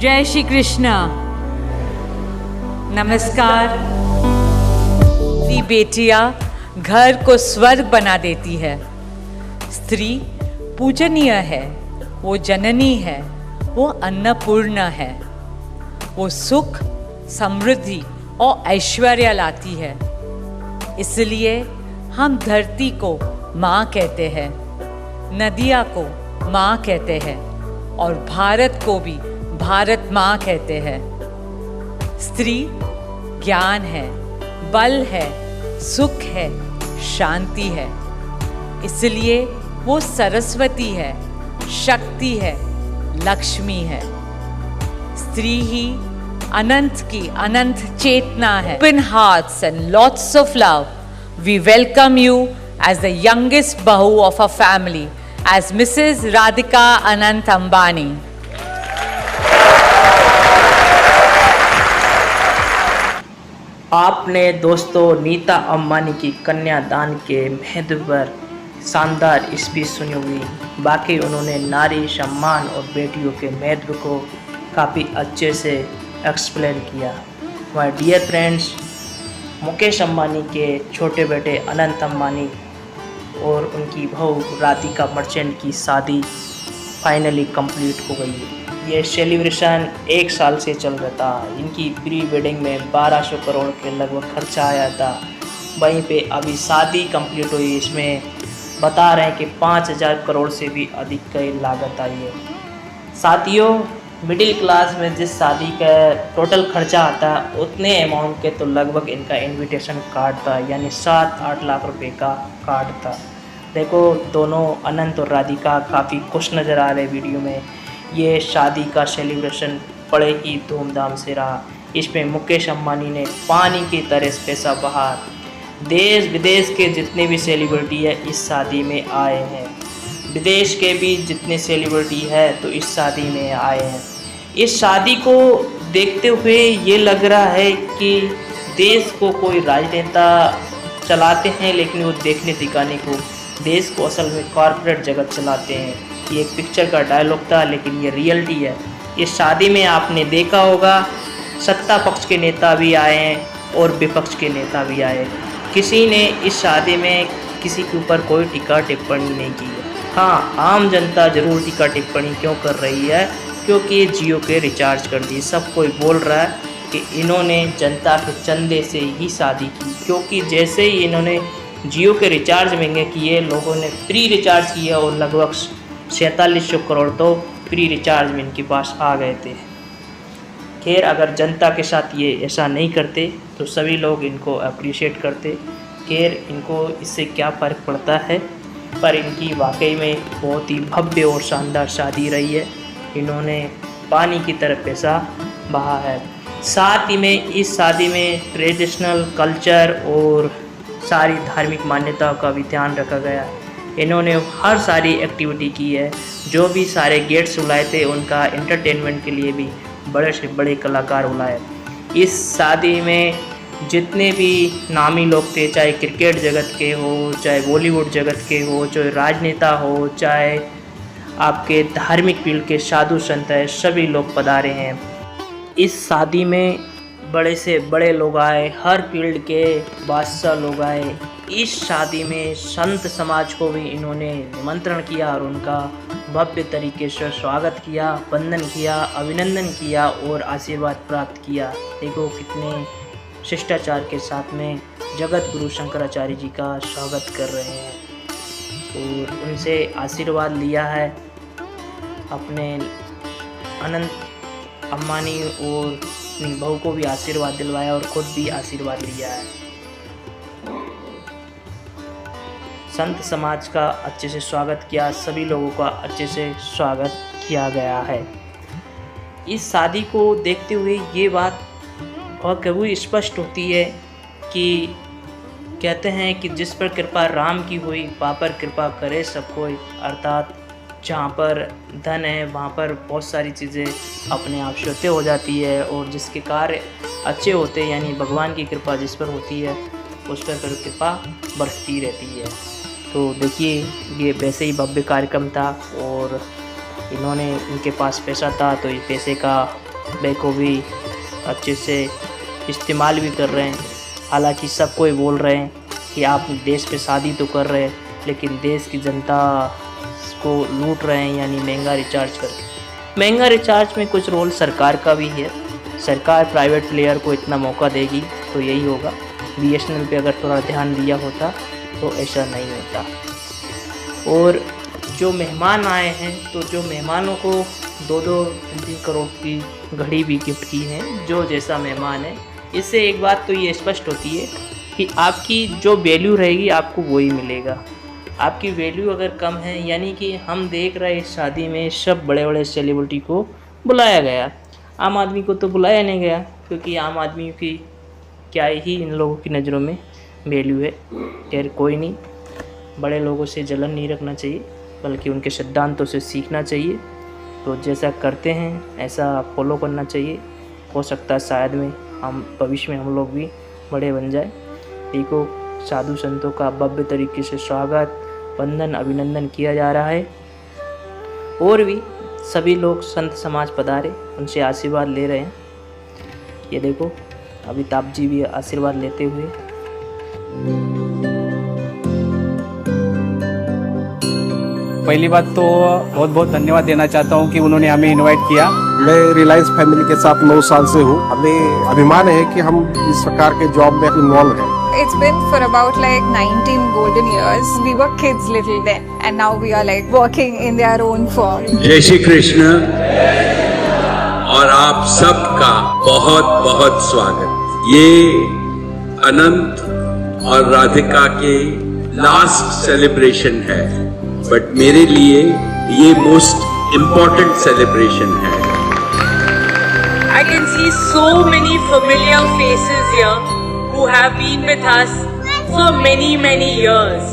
जय श्री कृष्ण। नमस्कार। स्त्री बेटियां घर को स्वर्ग बना देती है। स्त्री पूजनीय है, वो जननी है, वो अन्नपूर्णा है, वो सुख, समृद्धि और ऐश्वर्य लाती है। इसलिए हम धरती को माँ कहते हैं, नदियाँ को माँ कहते हैं और भारत को भी भारत माँ कहते हैं। स्त्री ज्ञान है, बल है, सुख है, शांति है। इसलिए वो सरस्वती है, शक्ति है, लक्ष्मी है। स्त्री ही अनंत की अनंत चेतना है। Open hearts and lots of love. We welcome you as the youngest bahu of our family, as Mrs. Radhika Anant Ambani. आपने दोस्तों नीता अंबानी की कन्यादान के महत्व पर शानदार स्पीच सुनी हुई। बाकी उन्होंने नारी सम्मान और बेटियों के महत्व को काफ़ी अच्छे से एक्सप्लेन किया। My dear friends, Mukesh Ambani के छोटे बेटे अनंत अंबानी और उनकी बहू राधिका मर्चेंट की शादी फाइनली कंप्लीट हो गई है। ये सेलिब्रेशन 1 साल से चल रहा था। इनकी प्री वेडिंग में 1200 करोड़ के लगभग खर्चा आया था। वहीं पे अभी शादी कंप्लीट हुई, इसमें बता रहे हैं कि 5000 करोड़ से भी अधिक की लागत आई है। साथियों, मिडिल क्लास में जिस शादी का टोटल खर्चा आता है उतने अमाउंट के तो लगभग इनका इनविटेशन कार्ड था, यानी 7-8 लाख रुपए का कार्ड था। देखो, दोनों अनंत और राधिका काफ़ी खुश नज़र आ रहे वीडियो में। ये शादी का सेलिब्रेशन बड़े ही धूमधाम से रहा। इसमें मुकेश अंबानी ने पानी की तरह पैसा बहा। देश विदेश के जितने भी सेलिब्रिटी है इस शादी में आए हैं। विदेश के भी जितने सेलिब्रिटी है तो इस शादी में आए हैं। इस शादी को देखते हुए ये लग रहा है कि देश को कोई राजनेता चलाते हैं, लेकिन वो देखने दिखाने को देश को असल में कॉर्पोरेट जगत चलाते हैं। ये एक पिक्चर का डायलॉग था, लेकिन ये रियलिटी है। इस शादी में आपने देखा होगा सत्ता पक्ष के नेता भी आए हैं और विपक्ष के नेता भी आए। किसी ने इस शादी में किसी के ऊपर कोई टीका टिप्पणी नहीं की है। हाँ, आम जनता ज़रूर टीका टिप्पणी क्यों कर रही है, क्योंकि ये जियो के रिचार्ज कर दिए। सब कोई बोल रहा है कि इन्होंने जनता के चंदे से ही शादी की, क्योंकि जैसे ही इन्होंने जियो के रिचार्ज महंगे किए, लोगों ने फ्री रिचार्ज किया और लगभग 4700 करोड़ तो फ्री रिचार्ज में इनके पास आ गए थे। खैर, अगर जनता के साथ ये ऐसा नहीं करते तो सभी लोग इनको अप्रिशिएट करते। खैर, इनको इससे क्या फ़र्क पड़ता है, पर इनकी वाकई में बहुत ही भव्य और शानदार शादी रही है। इन्होंने पानी की तरह पैसा बहा है। साथ ही में इस शादी में ट्रेडिशनल कल्चर और सारी धार्मिक मान्यताओं का भी ध्यान रखा गया है। इन्होंने हर सारी एक्टिविटी की है। जो भी सारे गेट्स बुलाए थे उनका एंटरटेनमेंट के लिए भी बड़े से बड़े कलाकार बुलाए। इस शादी में जितने भी नामी लोग थे, चाहे क्रिकेट जगत के हो, चाहे बॉलीवुड जगत के हो, चाहे राजनेता हो, चाहे आपके धार्मिक फील्ड के साधु संत है, सभी लोग पधारे हैं। इस शादी में बड़े से बड़े लोग आए, हर फील्ड के बादशाह लोग आए। इस शादी में संत समाज को भी इन्होंने निमंत्रण किया और उनका भव्य तरीके से स्वागत किया, वंदन किया, अभिनंदन किया और आशीर्वाद प्राप्त किया। देखो कितने शिष्टाचार के साथ में जगत गुरु शंकराचार्य जी का स्वागत कर रहे हैं और उनसे आशीर्वाद लिया है। अपने अनंत अंबानी और अपनी बहू को भी आशीर्वाद दिलवाया और खुद भी आशीर्वाद लिया है। संत समाज का अच्छे से स्वागत किया, सभी लोगों का अच्छे से स्वागत किया गया है। इस शादी को देखते हुए ये बात बहुत कभी स्पष्ट होती है कि कहते हैं कि जिस पर कृपा राम की हुई वहाँ पर कृपा करे सब कोई। अर्थात जहाँ पर धन है वहाँ पर बहुत सारी चीज़ें अपने आप से हो जाती है और जिसके कार्य अच्छे होते हैं, यानी भगवान की कृपा जिस पर होती है उस पर फिर कृपा बरसती रहती है। तो देखिए, ये वैसे ही भव्य कार्यक्रम था और इन्होंने, इनके पास पैसा था तो इस पैसे का बेखूबी अच्छे से इस्तेमाल भी कर रहे हैं। हालांकि सब कोई बोल रहे हैं कि आप देश पे शादी तो कर रहे हैं, लेकिन देश की जनता को लूट रहे हैं, यानी महंगा रिचार्ज करके। महंगा रिचार्ज में कुछ रोल सरकार का भी है। सरकार प्राइवेट प्लेयर को इतना मौका देगी तो यही होगा। BSNL पे अगर थोड़ा ध्यान दिया होता तो ऐसा नहीं होता। और जो मेहमान आए हैं, तो जो मेहमानों को 2-2-3 करोड़ की घड़ी भी गिफ्ट की है, जो जैसा मेहमान है। इससे एक बात तो ये स्पष्ट होती है कि आपकी जो वैल्यू रहेगी आपको वही मिलेगा। आपकी वैल्यू अगर कम है, यानी कि हम देख रहे हैं इस शादी में सब बड़े बड़े सेलिब्रिटी को बुलाया गया, आम आदमी को तो बुलाया नहीं गया, क्योंकि आम आदमी की क्या ही इन लोगों की नज़रों में वैल्यू है। खैर कोई नहीं, बड़े लोगों से जलन नहीं रखना चाहिए, बल्कि उनके सिद्धांतों से सीखना चाहिए। तो जैसा करते हैं ऐसा फॉलो करना चाहिए। हो सकता है शायद में हम भविष्य में हम लोग भी बड़े बन जाए। देखो, साधु संतों का भव्य तरीके से स्वागत, वंदन, अभिनंदन किया जा रहा है। और भी सभी लोग संत समाज पधारे, उनसे आशीर्वाद ले रहे हैं। ये देखो, अमिताभ जी भी आशीर्वाद लेते हुए। पहली बात तो बहुत बहुत धन्यवाद देना चाहता हूँ कि उन्होंने हमें इनवाइट किया। मैं रिलायंस फैमिली के साथ 9 साल से हूँ। हमें अभिमान है कि हम इस प्रकार के जॉब में इन्वॉल्व हैं। It's been for about like 19 golden years. We were kids little then, and now we are like working in their own form. जय श्री कृष्ण और आप सबका बहुत बहुत स्वागत। ये अनंत और राधिका के लास्ट सेलिब्रेशन है, बट मेरे लिए ये मोस्ट इम्पोर्टेंट सेलिब्रेशन है। I can see so many familiar faces here who have been with us for many years.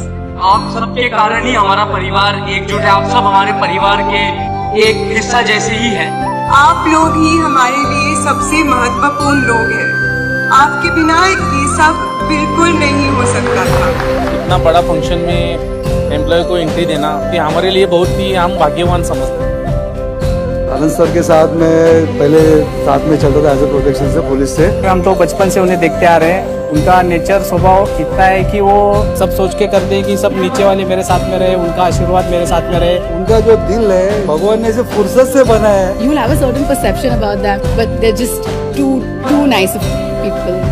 आप सबके कारण ही हमारा परिवार एकजुट है। आप सब हमारे परिवार के एक हिस्सा जैसे ही हैं। आप लोग ही हमारे लिए सबसे महत्वपूर्ण लोग हैं। आपके बिना ये सब बिल्कुल नहीं हो सकता था। इतना बड़ा फंक्शन में एम्प्लॉय को एंट्री देना कि हमारे लिए बहुत ही हम भाग्यवान समझते हैं। आनंद सर के साथ में पहले साथ में चलता था एज ए प्रोटेक्शन से, पुलिस से। हम तो बचपन से उन्हें देखते आ रहे हैं। उनका नेचर, स्वभाव इतना है कि वो सब सोच के करते हैं कि सब नीचे वाले मेरे साथ में रहे, उनका आशीर्वाद मेरे साथ में रहे। उनका जो दिल है भगवान ने इसे फुर्सत से बनाया है। You will have a certain perception about them, but they're just too nice of people.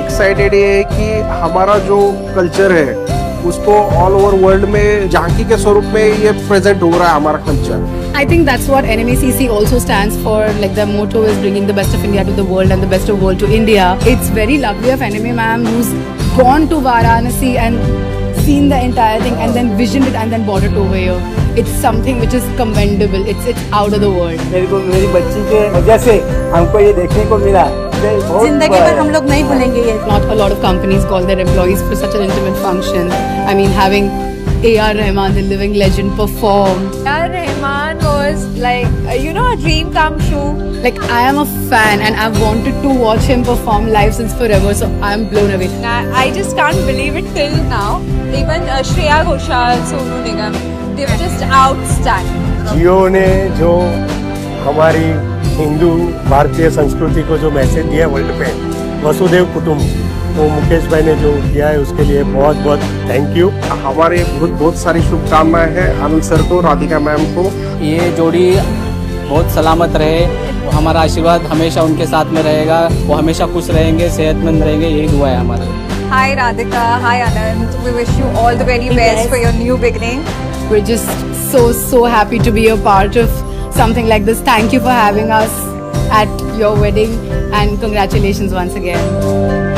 Excited ये है कि हमारा जो कल्चर है उसको ऑल ओवर वर्ल्ड में झांकी के स्वरूप में ये प्रेजेंट हो रहा है हमारा culture. I think that's what NMACC also stands for. Like the motto is bringing the best of India to the world and the best of world to India. It's very lovely of NMA ma'am who's gone to Varanasi and seen the entire thing and then visioned it and then brought it over here. It's something which is commendable. It's out of the world. मेरे को मेरी बच्ची के वजह से हमको ये देखने को मिला। जिंदगी भर हम लोग नहीं भूलेंगे ये। Not a lot of companies call their employees for such an intimate function. I mean, having A.R. Rahman, the living legend, perform. A.R. Rahman was like, a dream come true. Like, I am a fan and I've wanted to watch him perform live since forever, so I'm blown away. I just can't believe it till now. Even Shreya Ghoshal, Sonu Nigam, they were just outstanding. जियो ने जो हमारी हिंदू भारतीय संस्कृति को जो message दिया है world पे, वसुदेव कुटुंब, वो मुकेश भाई ने जो किया है उसके लिए बहुत बहुत थैंक यू। हमारे बहुत सारी शुभकामनाएं हैं आनंद सर को, राधिका मैम को। ये जोड़ी बहुत सलामत रहे, हमारा आशीर्वाद हमेशा उनके साथ में रहेगा। वो हमेशा खुश रहेंगे, सेहतमंद रहेंगे, यही दुआ है हमारी। Hi Radhika, hi Anand. We wish you all the very best for your new beginning. We're just so happy to be a part of something like this. Thank you for having us at your wedding and congratulations once again.